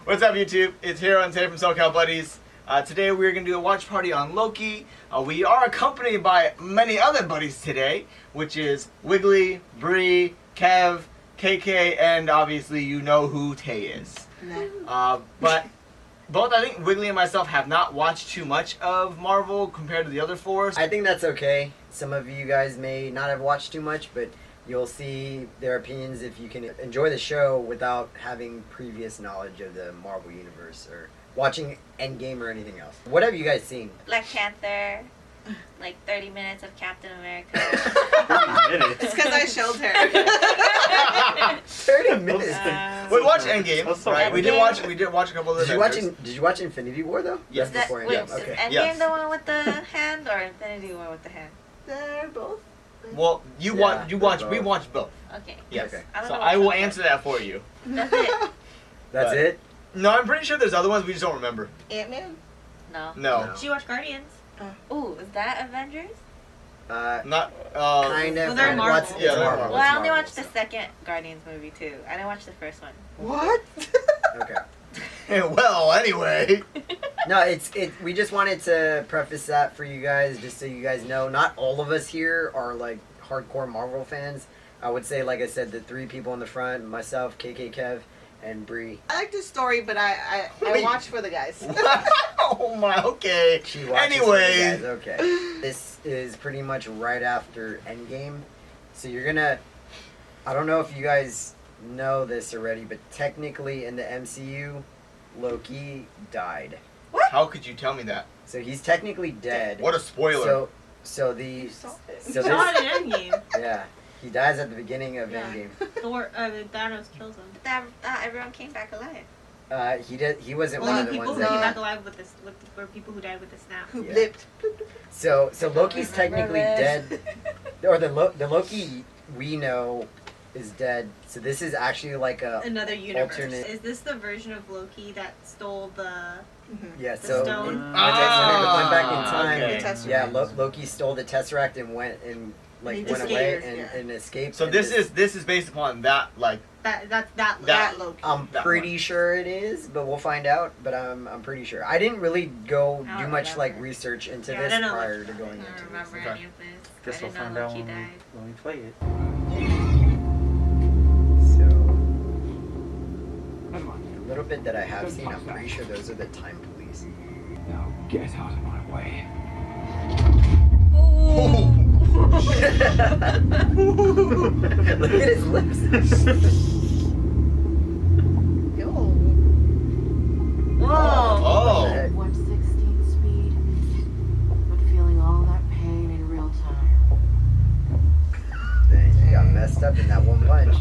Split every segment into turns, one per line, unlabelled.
What's up, YouTube? It's Hero and Tay from SoCal Buddies. Today we're going to do a watch party on Loki. We are accompanied by many other buddies today, which is Wiggly, Bree, Kev, KK, and obviously you know who Tay is. But both, I think Wiggly and myself have not watched too much of Marvel compared to the other four.
I think that's okay. Some of you guys may not have watched too much, but you'll see their opinions if you can enjoy the show without having previous knowledge of the Marvel Universe or watching Endgame or anything else. What have you guys seen?
Black Panther, like 30 minutes of Captain America.
30 minutes?
It's because I showed her.
30 minutes.
We watched Endgame, right?
Endgame.
We did watch a couple of the
Did you watch Infinity War though?
Yes.
That's before
Wait,
Endgame.
is
Okay.
Endgame
Yes.
the one with the hand or Infinity War with the hand?
They're both.
Well, we
both.
watched both.
Okay.
Yes.
Okay.
don't
So
know
I
which
will
one
answer that for you.
That's it.
That's
But-
it?
No, I'm pretty sure there's other ones, we just don't remember.
Ant-Man?
No.
No.
No.
Did you watch Guardians?
Ooh, is that Avengers?
Not,
Kind of.
Well, they're Marvel.
It's
Yeah, they're
Marvel.
Marvel.
Well, I
It's
only
Marvel,
watched the
so-
second Guardians movie too. I didn't watch the first one.
What?
Okay.
well, anyway.
No, we just wanted to preface that for you guys, just so you guys know, not all of us here are like hardcore Marvel fans. I would say, like I said, the three people in the front, myself, KK, Kev, and Bree.
I like the story, but I
Wait.
watch for the guys.
Oh my, okay.
She watches
Anyway.
for you guys, okay. This is pretty much right after Endgame. So you're gonna, I don't know if you guys know this already, but technically in the MCU, Loki died.
How could you tell me that?
So he's technically dead.
What a spoiler.
So the,
You saw it.
so
Saw
this,
it in Endgame.
yeah, he dies at the beginning of
Yeah.
Endgame.
Thanos kills him.
That everyone came back alive.
He wasn't one
Only
of the
people
ones
who came
that.
back alive were people who died with the snap.
Who
Yeah.
blipped?
So Loki's
remember
technically
it.
dead, or the Loki we know is dead. So this is actually like a
Another universe.
alternate.
Is this the version of Loki that stole the?
Yeah.
The
So
stone.
when they went back in time,
okay.
The Tesseract.
yeah, Loki stole the Tesseract and went and like
He
went
just
away
escaped, yeah.
and escaped.
So
and
this is based upon that, like,
That's that.
That Loki.
I'm
that
pretty
one.
sure it is, but we'll find out. But I'm pretty sure. I didn't really go
I
do
don't
much like
remember.
research into
Yeah, I
this
don't know
prior
much
to
about
going
I
into
don't
this.
remember
Okay.
any of this.
Guess
I
we'll
didn't
find
know
out
Loki
when
died.
we play it.
So, a little bit that I have seen, I'm pretty sure those are the time police.
Now get out of my way.
Look at his lips.
Yo.
Whoa!
oh.
1/16 speed, but feeling all that pain in real time.
Dang, you got messed up in that one punch.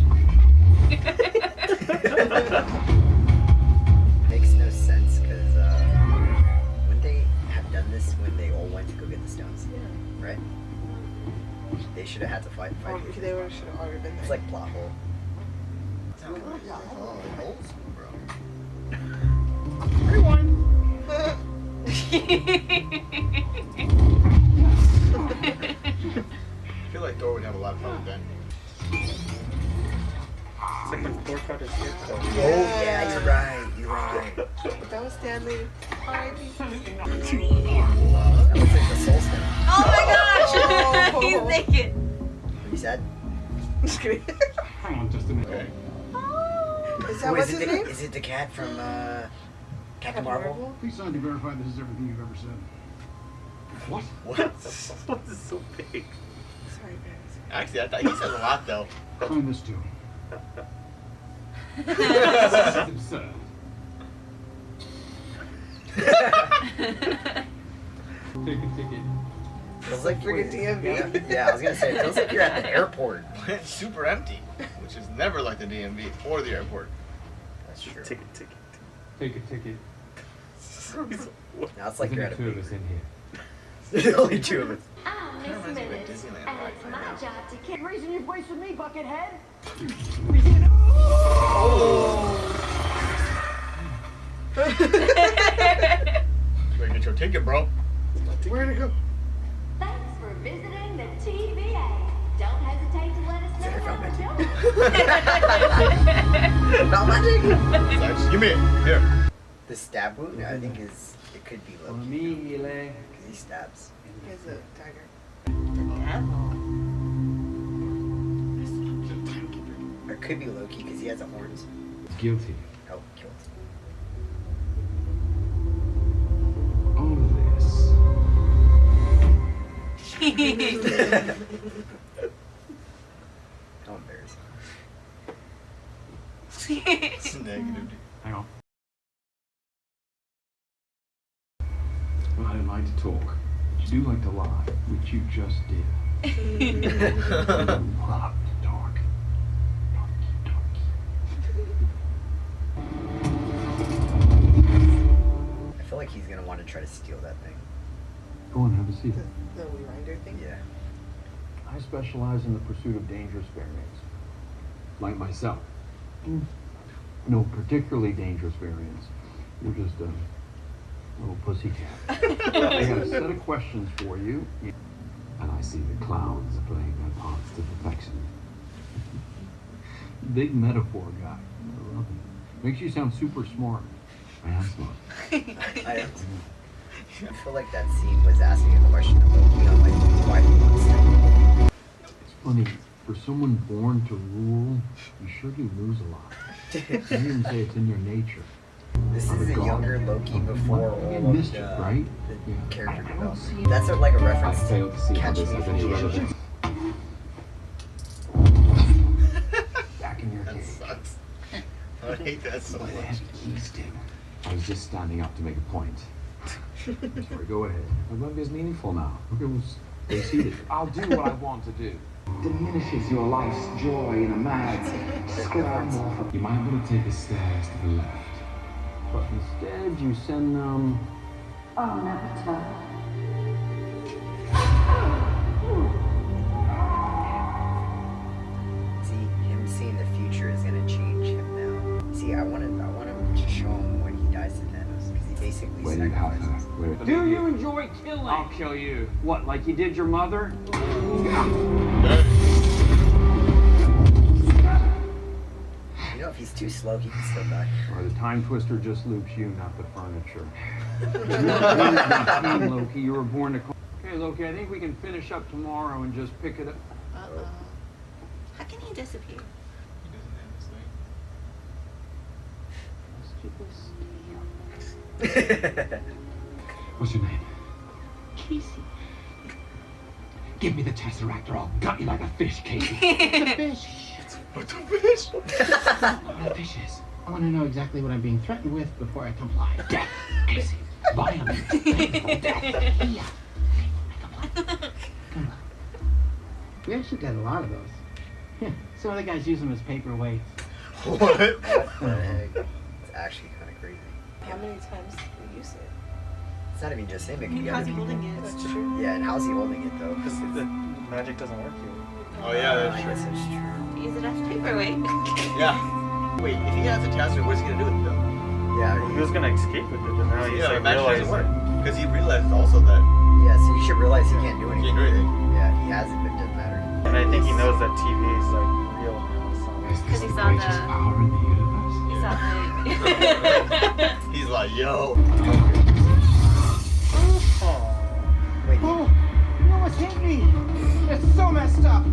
Makes no sense because wouldn't they have done this when they all went to go get the stones?
Yeah.
Right? They should have had to fight.
Or
Each
they
other.
should have already been
It's
there.
like plot hole.
Oh, old school, bro. I feel like Thor would have a lot of fun with that.
It's like when Thor cut his hair cut.
Oh yeah, you're right. You're right.
That was Stanley. R.I.P.
That looks like the soul stone.
Oh my gosh!
Oh.
He's naked.
What you said?
Just kidding.
Hang on just a minute.
Okay.
Is that
Who
what's
is
his
it?
name?
Is it the cat from Captain Marvel?
Please sign to verify this is everything you've ever said. What?
What?
What is so big?
Sorry, guys.
Actually, I thought he says a lot, though.
Sign this too. This is absurd. Take a ticket.
Feels like
Friggin' DMV.
Yeah, I was gonna say it feels like you're at the airport.
It's super empty, which is never like the DMV or the airport.
That's true.
Ticket.
Take a ticket.
Now it's like you're at a
There's only two of
big.
us in here.
There's only two of us.
I'm
Kinda reminds me of
Miss Minutes,
Disneyland
and
vibe
it's
right
my
now.
job to keep raising your voice with me, Buckethead.
Better get your ticket, bro.
Where'd it go?
Thanks for visiting the TVA. Don't hesitate to let us know
Sorry,
how
found
we're
my
doing.
Not my ticket.
It's actually Give me it. Here.
The stab wound, I think it could be Loki. Because he stabs.
Here's a tiger.
The devil.
Or it could be Loki because he has the horns.
Guilty.
Oh, killed.
All this.
How embarrassing.
It's negative.
Hang on. Well, I don't like to talk. But you do like to lie, which you just did. You love to talk.
I feel like he's gonna want to try to steal that thing.
Go on, have a seat.
The rewinder thing?
Yeah.
I specialize in the pursuit of dangerous variants. Like myself. No particularly dangerous variants. You're just a little pussycat. I got a set of questions for you. And I see the clowns playing their parts to perfection. Big metaphor guy. I love it. Makes you sound super smart. I am smart.
I feel like that scene was asking a question of Loki on like why he wants to.
It's funny, for someone born to rule, you sure do lose a lot. I even say it's in your nature.
This is a younger Loki before all
You
of
missed it, right?
the
Yeah.
character
I don't
development.
see-
That's like a
I
reference
fail
to
to see how
Catch
this
Me
has
If
any
You Can.
relevance. Back in your
That
day.
sucks. I hate that so
What
much.
have you sting? I was just standing up to make a point. Sorry, go ahead. My love is meaningful now. Okay, we'll stay seated.
I'll do what I want to do. Diminishes your life's joy in a mad scramble.
You might want to take the stairs to the left. But instead, you send them.
Oh, never tell.
See, him seeing the future is gonna change him now. See, I want him to show him when he dies to Thanos, because he basically
Where do you have
sacrifices.
her? Where?
Do you enjoy killing? I'll kill you. What, like you did your mother?
You know, if he's too slow, he can still die.
Or the time twister just loops you, not the furniture. You're Loki, you were born to. Okay, Loki, I think we can finish up tomorrow and just pick it up.
Uh-oh. How can he disappear?
He doesn't have this thing.
What's your name?
Casey.
Give me the Tesseract or I'll gut you like a fish, Casey.
The fish.
What the fish?
The fishes.
I want to know exactly what I'm being threatened with before I comply.
Death, Casey. Violence. Painful death. Yeah.
Come on. We actually got a lot of those. Yeah, some of the guys use them as paperweights.
What?
What the heck? It's actually kind of crazy.
How many times do you use it?
It's not even just him. It
I
can
mean,
be
how's
other
he
people.
holding it?
That's true.
Yeah, and how's he holding it though?
Because the magic doesn't work here.
Oh yeah,
I
that's
guess
true.
it's true.
Use it as paperweight.
Yeah. Wait, if he has a tasker, what's he gonna do with it though?
Yeah,
He was gonna escape with it, but now he's
Yeah,
like
magic doesn't
realizing.
work. Because he realized also that
yeah. So you should realize he can't do anything.
Can't do anything.
Yeah, he has it, but it doesn't matter.
And I think he knows that TV is like real now. So.
Is
Because
this
he
the
saw
greatest
the-
power in the universe?
He saw the...
he's like, yo.
Wait,
Oh, you know what's hit me? It's so messed up.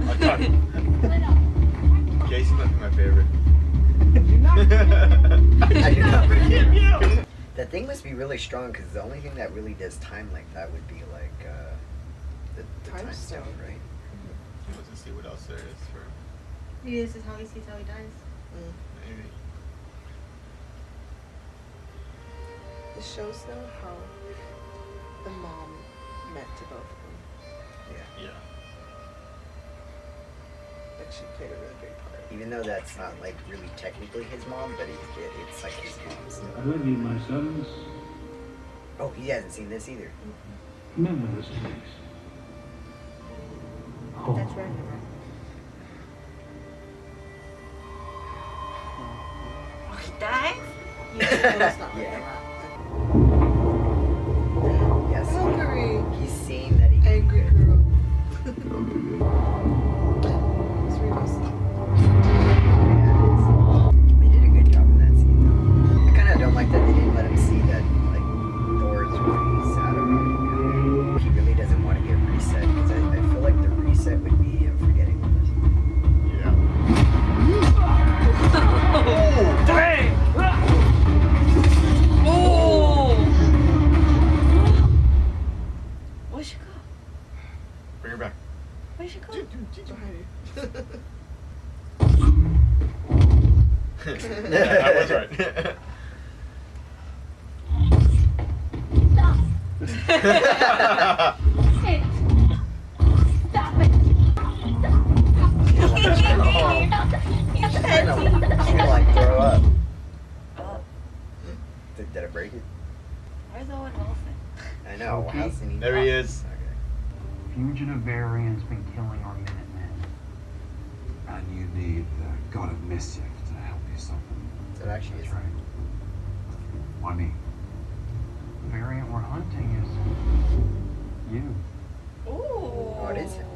Casey might be my favorite.
You're not.
I do not forgive you. That thing must be really strong because the only thing that really does time like that would be like the
Time
time
stone.
stone, right?
He wants to see what else there is for
Maybe this is how he sees how he dies.
maybe.
It shows though how the mom meant to both of them.
Yeah.
Like she played a really big part.
Even though that's not like really technically his mom, but it's like his mom still.
I love you, my sons.
Oh, he hasn't seen this either.
Remember this place.
That's right.
He dies?
It's not
Yeah.
like
Yes.
Hungry.
He's seeing that he can
Angry
do it.
girl. It's realistic.
Yeah, it is. They did a good job in that scene though.
I was right.
She's gonna like throw up. Did I break it?
Where's Owen Wilson?
I know.
Okay.
How's he?
There he is.
Okay.
Fugitive variant's been killing our Minutemen.
And you need the god of mischief to help you stop them.
So it actually is.
That's right.
Why me?
The variant we're hunting is you.
Ooh.
Oh, it is him.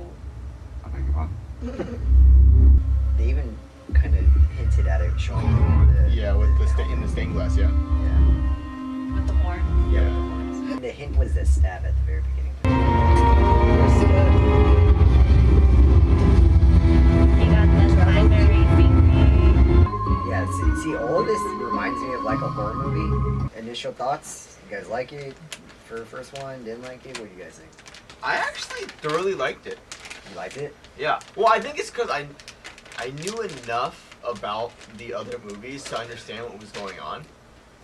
I beg your pardon.
They even kind of hinted at it, showing you in the
Yeah, with the in the stained glass. Yeah.
yeah.
With the horn.
Yeah, with the horns. The hint was the stab at the very beginning.
He got the primary finger.
Yeah, see, all of this reminds me of like a horror movie. Initial thoughts? You guys like it? For the first one, didn't like it? What do you guys think?
I actually thoroughly liked it.
You liked it?
Yeah. Well, I think it's because I knew enough about the other movies to understand what was going on.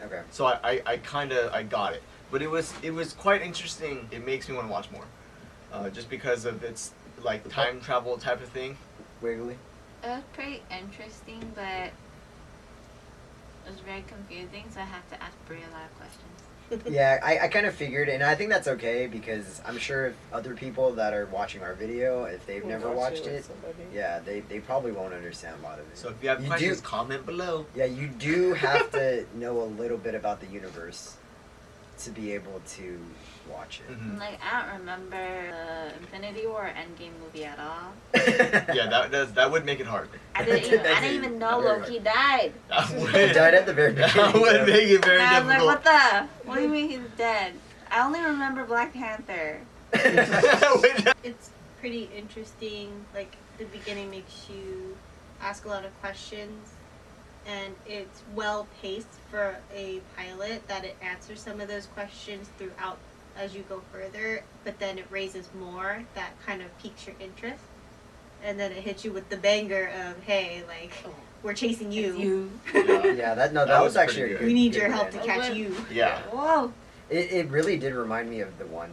Okay.
So I kind of got it. But it was quite interesting. It makes me want to watch more. Just because of its like time travel type of thing.
Wiggly?
It was pretty interesting, but it was very confusing, so I have to ask Brie a lot of questions.
Yeah, I kind of figured, and I think that's okay because I'm sure if other people that are watching our video, if they've
We'll
never
watch
watched
with
it,
somebody.
yeah, they probably won't understand a lot of it.
So if you have
You
questions,
do-
comment below.
Yeah, you do have to know a little bit about the universe to be able to watch it.
Mhm.
Like, I don't remember the Infinity War or Endgame movie at all.
Yeah, that would make it hard.
I didn't even know
Very
Loki died.
That
He
would,
died at the very beginning.
that would make it very
And I was like,
difficult.
what the? What do you mean he's dead? I only remember Black Panther.
It's pretty interesting. Like the beginning makes you ask a lot of questions, and it's well paced for a pilot that it answers some of those questions throughout as you go further, but then it raises more that kind of piques your interest, and then it hits you with the banger of, hey, like, we're chasing you.
Yeah, that
That
was
was
actually a
pretty
good.
good.
We need
good
your help to
landing.
catch you.
Yeah.
Whoa.
It really did remind me of the one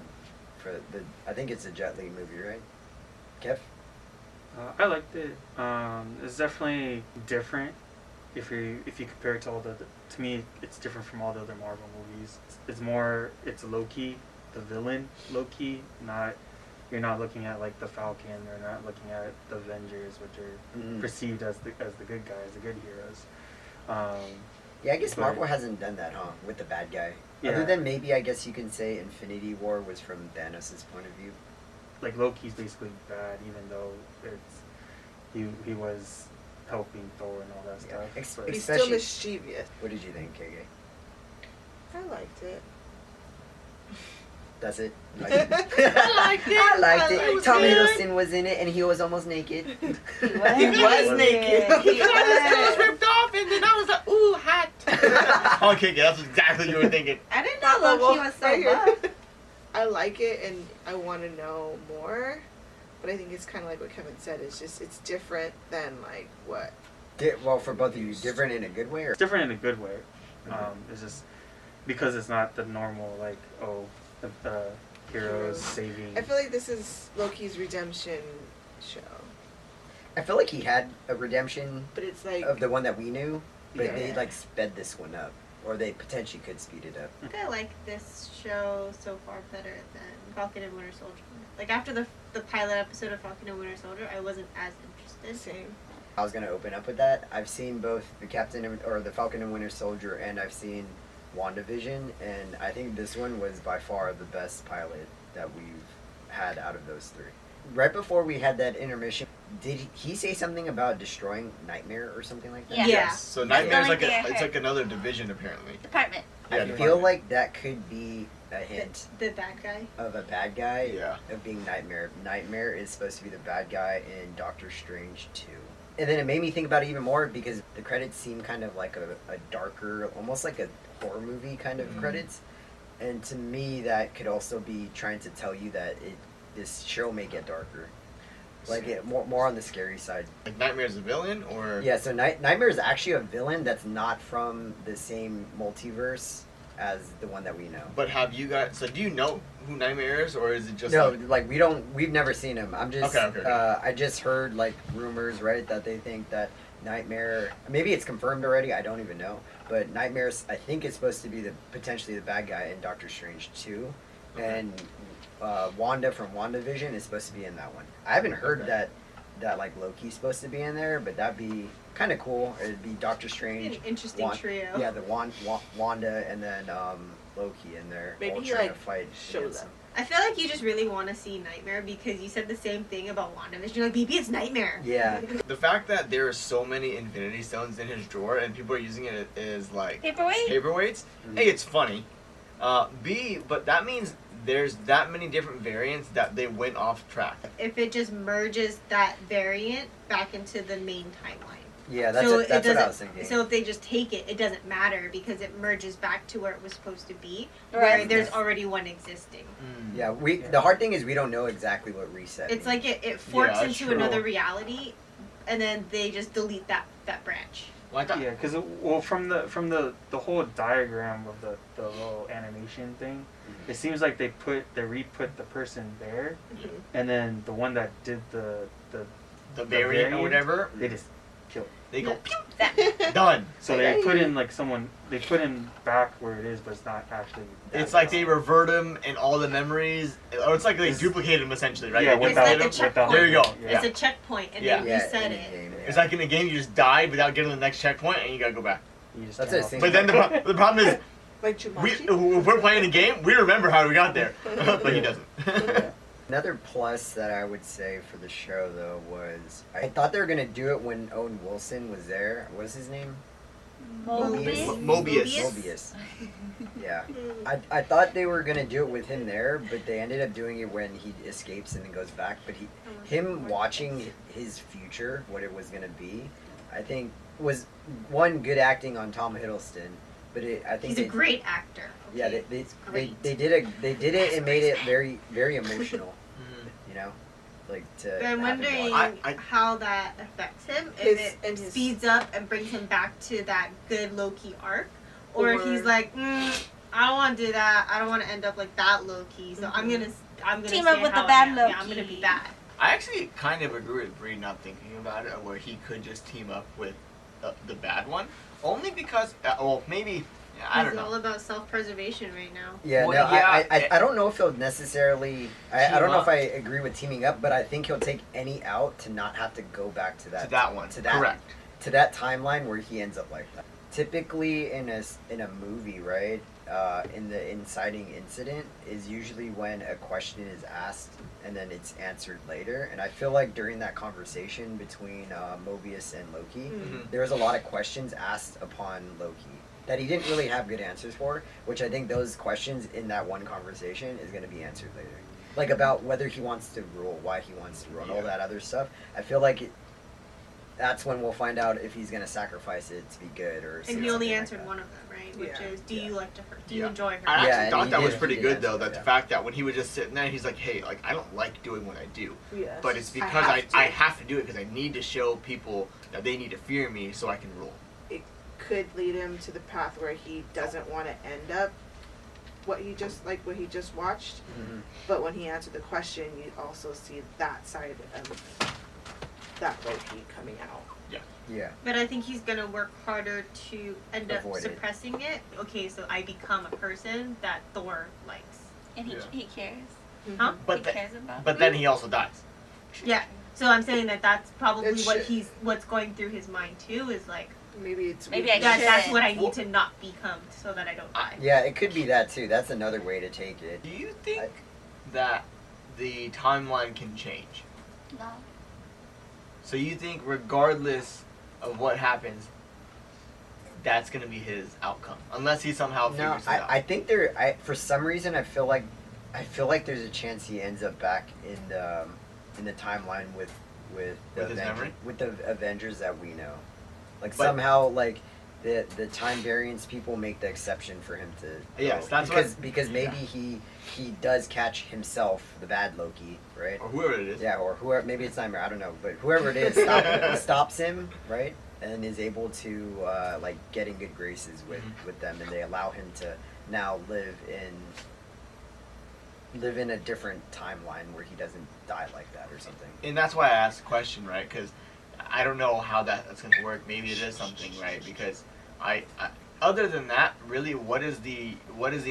for the. I think it's a Jet Li movie, right? Kev?
I liked it. It's definitely different. If you compare it to all to me, it's different from all the other Marvel movies. It's Loki, the villain Loki. You're not looking at like the Falcon. You're not looking at the Avengers, which are
Mhm.
perceived as the good guys, the good heroes.
Yeah, I guess
But-
Marvel hasn't done that, huh? With the bad guy.
Yeah.
Other than maybe, I guess you can say Infinity War was from Thanos' point of view.
Like Loki's basically bad, even though he was helping Thor and all that
Yeah.
stuff. but-
He's
Especially-
still mischievous.
What did you think, KK?
I liked it.
That's it?
I liked it.
I liked it.
I liked
Tom
it.
Hiddleston was in it, and he was almost naked.
He was
He was naked.
He
His clothes
was.
ripped off, and then I was like, ooh, hot.
Okay, that's exactly what you were thinking.
I didn't know Loki was so
Right here.
buff.
I like it, and I want to know more. But I think it's kind of like what Kevin said. It's different than like what.
Well, for both of you, different in a good way, or
It's different in a good way. It's just because it's not the normal like the heroes saving.
I feel like this is Loki's redemption show,
I feel like he had a redemption
but it's like
of the one that we knew, but they
Yeah.
like sped this one up, or they potentially could speed it up.
I think I like this show so far better than Falcon and Winter Soldier. Like after the pilot episode of Falcon and Winter Soldier, I wasn't as interested.
same.
I was gonna open up with that. I've seen both the the Falcon and Winter Soldier, and I've seen WandaVision, and I think this one was by far the best pilot that we've had out of those three. Right before we had that intermission, did he say something about destroying Nightmare or something like that?
Yeah.
Yeah.
So
That's
Nightmare's
the
like
only thing I
it's
heard.
like another division apparently.
Department.
Yeah,
I feel
department.
like that could be a hint
The bad guy.
of a bad guy
Yeah.
of being Nightmare. Nightmare is supposed to be the bad guy in Doctor Strange 2. And then it made me think about it even more because the credits seem kind of like a darker, almost like a horror movie kind of
Mhm.
credits. And to me, that could also be trying to tell you that this show may get darker. Like more on the scary side.
Like Nightmare's a villain, or
Yeah, so Nightmare is actually a villain that's not from the same multiverse as the one that we know.
But have you guys? So do you know who Nightmare is, or is it just
No,
like,
we've never seen him. I'm just
Okay.
I just heard like rumors, right, that they think that Nightmare, maybe it's confirmed already, I don't even know. But Nightmare's, I think, is supposed to be potentially the bad guy in Doctor Strange 2.
Okay.
And Wanda from WandaVision is supposed to be in that one. I haven't heard that like Loki's supposed to be in there, but that'd be kind of cool. It'd be Doctor Strange,
An interesting trio.
Yeah, the Wanda, and then Loki in there.
Maybe
all
he,
trying
like,
to fight
shows
against
them.
him.
I feel like you just really want to see Nightmare because you said the same thing about WandaVision. You're like, baby, it's Nightmare.
Yeah.
the fact that there are so many Infinity Stones in his drawer and people are using it as like
Paperweight?
paperweights?
Mhm.
A, it's funny. B, but that means there's that many different variants that they went off track.
If it just merges that variant back into the main timeline.
Yeah, that's
So
what I
doesn't-
was thinking.
So if they just take it, it doesn't matter because it merges back to where it was supposed to be,
Right.
where there's already one existing.
Yeah, the hard thing is we don't know exactly what reset
It's
means.
like it forks
Yeah,
into
true.
another reality, and then they just delete that branch.
Well, I thought,
Yeah, because from the whole diagram of the little animation thing, it seems like they re-put the person there, and then the one that did the
the variant or whatever,
they just killed.
they go
That.
pew, done.
So they put in like they put him back where it is, but it's not actually.
It's like they revert him in all the memories, or it's like they duplicate him essentially, right?
Yeah,
They
It's like
duplicate
a
him.
checkpoint.
There you go.
Yeah.
It's a checkpoint, and
Yeah.
they
Yeah,
reset
in
it.
game, yeah.
It's like in the game, you just die without getting to the next checkpoint, and you gotta go back.
You just
That's
turn
what
off
it
But then the problem is,
Like Jumanji?
if we're playing a game, we remember how we got there, but he doesn't.
Another plus that I would say for the show, though, was I thought they were gonna do it when Owen Wilson was there. What was his name? Mobius. Yeah, I thought they were gonna do it with him there, but they ended up doing it when he escapes and then goes back. But him watching his future, what it was gonna be, I think was one good acting on Tom Hiddleston. But I think
He's a great actor.
Yeah,
okay?
they did it and made it very very emotional. You know, like to.
But I'm
have him
wondering
watch.
how that affects him.
His-
If
and
it
his-
speeds up and brings him back to that good Loki arc, or if he's
Or-
like, I don't want to do that. I don't want to end up like that Loki. So I'm gonna
Team
stay
up with
how
the bad
I am. Yeah, I'm
Loki.
gonna be bad.
I actually kind of agree with Bree not thinking about it, where he could just team up with the bad one, only because, well, maybe, yeah, I don't
He's
know.
all about self-preservation right now.
Yeah,
Well,
no,
yeah,
I don't know if he'll necessarily. I
Team
don't know
up.
if I agree with teaming up, but I think he'll take any out to not have to go back to that.
To that one,
To that,
correct.
To that timeline where he ends up like that. Typically, in a movie, right, in the inciting incident is usually when a question is asked and then it's answered later. And I feel like during that conversation between Mobius and Loki, there was a lot of questions asked upon Loki that he didn't really have good answers for, which I think those questions in that one conversation is going to be answered later. Like about whether he wants to rule, why he wants to rule, and all that other stuff. I feel like that's when we'll find out if he's going to sacrifice it to be good or
And
say
he only
something like
answered
that.
one of them, right? Which
Yeah.
is, do you like to hurt? Do you
Yeah.
enjoy her?
I
Yeah,
actually
and
thought
he
that was
did-
pretty
he
good
did
though.
answer
That
that.
the fact that when he was just sitting there, he's like, "Hey, like I don't like doing what I do,
Yes.
but it's because
have to.
I have to do it because I need to show people that they need to fear me so I can rule."
It could lead him to the path where he doesn't want to end up what he just watched.
Mhm.
But when he answered the question, you also see that side of that Loki coming out.
Yeah.
But I think he's gonna work harder to end up
Avoid it.
suppressing it. Okay, so I become a person that Thor likes.
And
Yeah.
he cares.
Huh?
But
he
the-
cares about
but then he also dies.
Yeah. So I'm saying that's probably
It
what
should-
what's going through his mind too. Is like
Maybe it's
Maybe I
that's
should.
what I need to not become so that I don't die.
Yeah, it could be that too. That's another way to take it.
Do you think that the timeline can change?
No.
So you think regardless of what happens, that's gonna be his outcome, unless he somehow
No,
figures it out.
I think for some reason I feel like there's a chance he ends up back in the timeline with the
With his memory?
with the Avengers that we know. Like
But-
somehow like the time variance people make the exception for him to
Yes,
go.
that's
because maybe he does catch himself, the bad Loki, right?
Or whoever it is.
Yeah, or whoever, maybe it's Nightmare, I don't know, but whoever it is stops him, right? And is able to like get in good graces with them, and they allow him to now live in a different timeline where he doesn't die like that or something.
And that's why I asked the question, right? Because I don't know how that's going to work. Maybe it is something, right? Because I other than that, really, what is the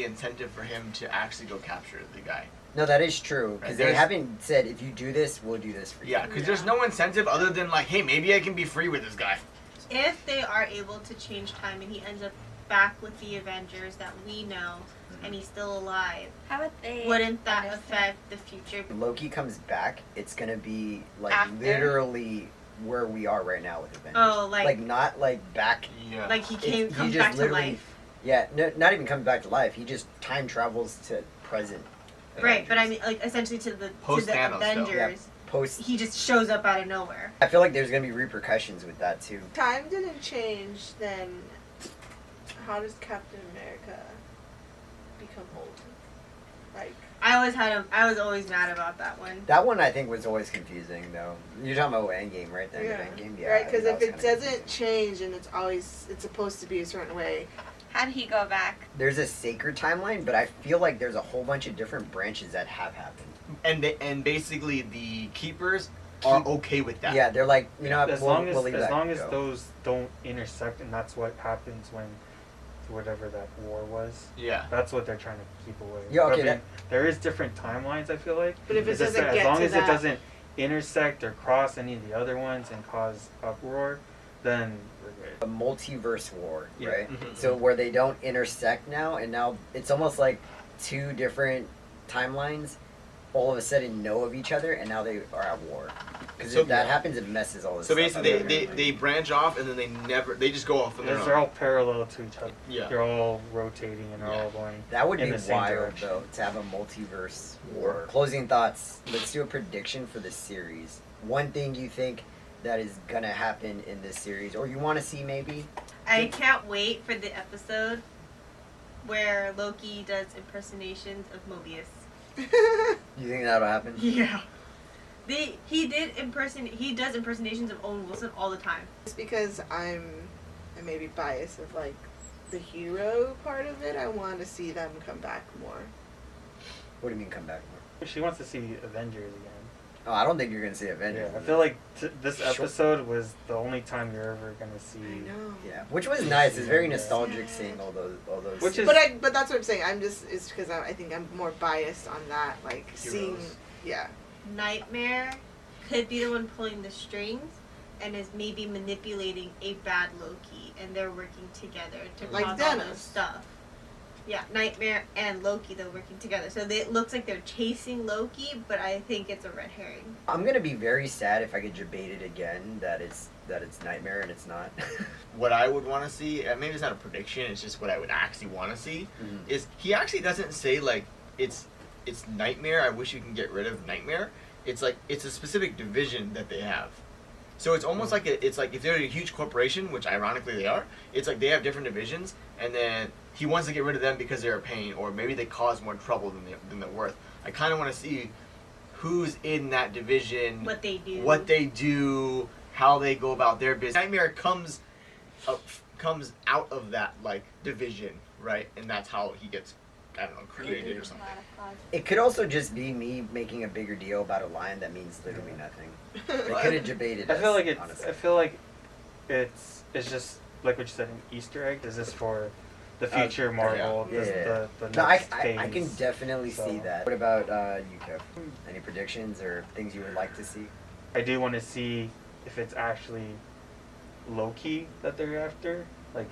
incentive for him to actually go capture the guy?
No, that is true, because
Right,
they haven't said, if you do this, we'll do this for you.
Yeah, because there's no incentive other than like, hey, maybe I can be free with this guy.
If they are able to change time and he ends up back with the Avengers that we know, and he's still alive,
How about they?
wouldn't that affect the future?
If Loki comes back, it's going to be like
After?
literally where we are right now with Avengers.
Oh, like
not like back.
Yeah.
like he
He
comes
just
back to
literally-
life.
Yeah, no, not even comes back to life. He just time travels to present.
Right, but I
Avengers.
mean, like essentially to the
Post Thanos, though.
Avengers,
Yeah, post.
he just shows up out of nowhere.
I feel like there's going to be repercussions with that too.
Time didn't change, then how does Captain America become old? Like,
I was always mad about that one.
That one I think was always confusing though. You're talking about Endgame, right? The end of Endgame, yeah.
right? Because
that
if
was
it
kinda
doesn't
confusing.
change and it's supposed to be a certain way,
How did he go back?
There's a sacred timeline, but I feel like there's a whole bunch of different branches that have happened.
And basically the keepers are okay with that.
Yeah, they're like, you know,
As
we'll
long as
leave that go.
those don't intersect, and that's what happens when whatever that war was.
Yeah.
That's what they're trying to keep away.
Yeah, okay,
I mean,
that-
there is different timelines. I feel like.
but if it
It's just
doesn't
that
get
as long
to
as
that,
it doesn't intersect or cross any of the other ones and cause uproar, then we're good.
A multiverse war,
Yeah.
right?
Mhm.
So where they don't intersect now, and now it's almost like two different timelines all of a sudden know of each other, and now they are at war. Because
So-
if that happens, it messes all this
So
stuff
basically,
up.
they branch off and then they just go off on their
Because they're
own.
all parallel to each other.
Yeah.
They're all rotating and they're
Yeah.
all going.
That would
in
be
the same
wild,
direction.
though, to have a multiverse war. Closing thoughts. Let's do a prediction for this series. One thing you think that is gonna happen in this series, or you want to see maybe?
I can't wait for the episode where Loki does impersonations of Mobius.
You think that'll happen?
Yeah. He does impersonations of Owen Wilson all the time.
it's because I may be biased of like the hero part of it. I want to see them come back more.
What do you mean come back more?
She wants to see Avengers again.
Oh, I don't think you're gonna see Avengers.
Yeah, I feel like this
Sure.
episode was the only time you're ever gonna see.
I know.
Yeah, which was nice. It's very
Yeah.
nostalgic seeing all those.
Which is-
But that's what I'm saying. It's because I think I'm more biased on that. Like seeing,
Heroes.
yeah.
Nightmare could be the one pulling the strings and is maybe manipulating a bad Loki, and they're working together to
Like
cause all
Thanos.
this stuff. Yeah, Nightmare and Loki, they're working together. So it looks like they're chasing Loki, but I think it's a red herring.
I'm gonna be very sad if I get debated again that it's Nightmare and it's not.
What I would want to see, maybe it's not a prediction, it's just what I would actually want to see,
Mhm.
is he actually doesn't say like it's Nightmare. I wish you can get rid of Nightmare. It's like it's a specific division that they have. So it's almost like it's like if they're a huge corporation, which ironically they are. It's like they have different divisions, and then he wants to get rid of them because they're a pain, or maybe they cause more trouble than they're worth. I kind of want to see who's in that division,
What they do.
how they go about their business. Nightmare comes out of that like division, right? And that's how he gets, I don't know, created or something.
It could also just be me making a bigger deal about a line that means literally nothing. They could have debated
I
us,
feel like it's.
honestly.
I feel like it's just like what you said, an Easter egg. Is this for the future Marvel?
yeah.
This,
Yeah.
The
No,
next
I
phase.
can definitely see
So-
that. What about you, Kev? Any predictions or things you would like to see?
I do want to see if it's actually Loki that they're after. Like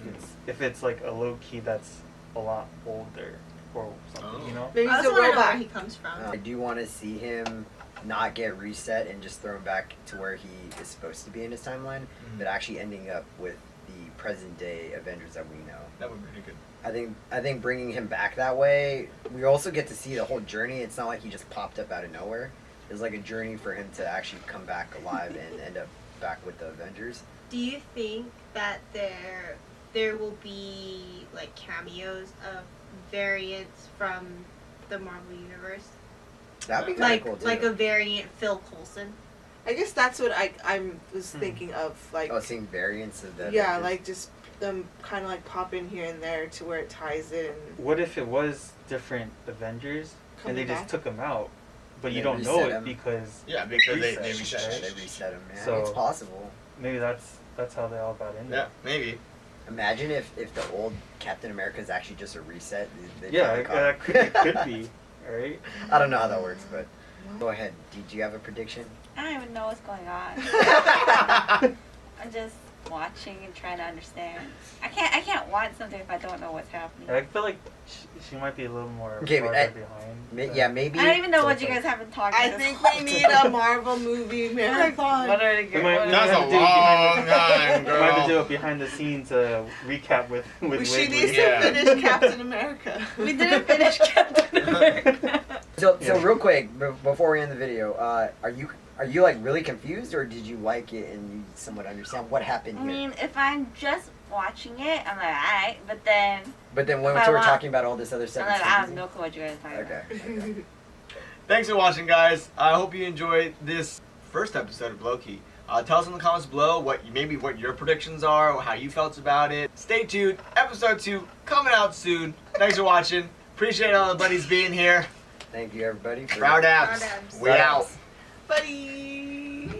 if it's like a Loki that's a lot older or something, you know?
Maybe
I
he's
also
a
want to know where
robot.
he comes from.
I do want to see him not get reset and just thrown back to where he is supposed to be in his timeline, but actually ending up with the present day Avengers that we know.
That would be pretty good.
I think bringing him back that way, we also get to see the whole journey. It's not like he just popped up out of nowhere. It's like a journey for him to actually come back alive and end up back with the Avengers.
Do you think that there will be like cameos of variants from the Marvel universe.
That'd be kind of
Like
cool too.
like a variant Phil Coulson.
I guess that's what I was thinking of, like
Oh, seeing variants of the
yeah,
Avengers.
like just them kind of like pop in here and there to where it ties in.
What if it was different Avengers and they
Coming
just
back?
took them out, but
And
you
they
don't know
reset
it
'em.
because
Yeah, because they
Yeah,
reset.
they reset them. Yeah,
So-
it's possible.
maybe that's how they all got in
Yeah,
there.
maybe.
Imagine if the old Captain America is actually just a reset. They
Yeah,
finally caught
that
him.
could be, right?
I don't know how that works, but go ahead. Did you have a prediction?
I don't even know what's going on. I'm just watching and trying to understand. I can't watch something if I don't know what's happening.
I feel like she might be a little more
Okay,
farther
but
behind.
Yeah, maybe.
I don't even know
So
what
it's
you
like-
guys have been talking
I
this
think
whole
we need a Marvel movie marathon.
What are the
We might-
That's
have
a
to do
long time,
We might have to do
girl.
a behind the scenes recap with
She needs
Wiggly.
to
Yeah.
finish Captain America.
We didn't finish Captain America.
So
Yeah.
real quick before we end the video, are you like really confused, or did you like it and you somewhat understand what happened
I
here?
mean, if I'm just watching it, I'm like, alright, but then
But then when
if I
we were
want-
talking about all this other stuff,
I'm
it's
like, I have
confusing?
no clue what you guys are talking about.
Okay.
Thanks for watching, guys. I hope you enjoyed this first episode of Loki. Tell us in the comments below what your predictions are, or how you felt about it. Stay tuned. Episode 2 coming out soon. Thanks for watching. Appreciate all the buddies being here.
Thank you, everybody. For
Proud abs.
Proud abs.
We out.
Buddy.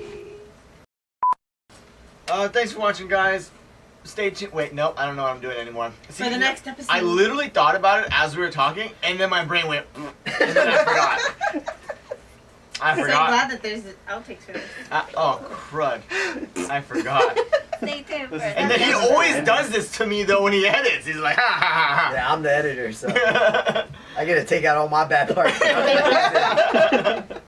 Thanks for watching, guys. Stay tuned. Wait, no, I don't know what I'm doing anymore. See,
For the next episode.
I literally thought about it as we were talking, and then my brain went, and then I forgot. I
So
forgot.
glad that there's outtakes for this.
Oh, crud. I forgot.
Stay tuned for
This is-
And then he
the
always does this to me, though, when he edits. He's like, ha ha ha ha.
Yeah, I'm the editor, so I get to take out all my bad parts.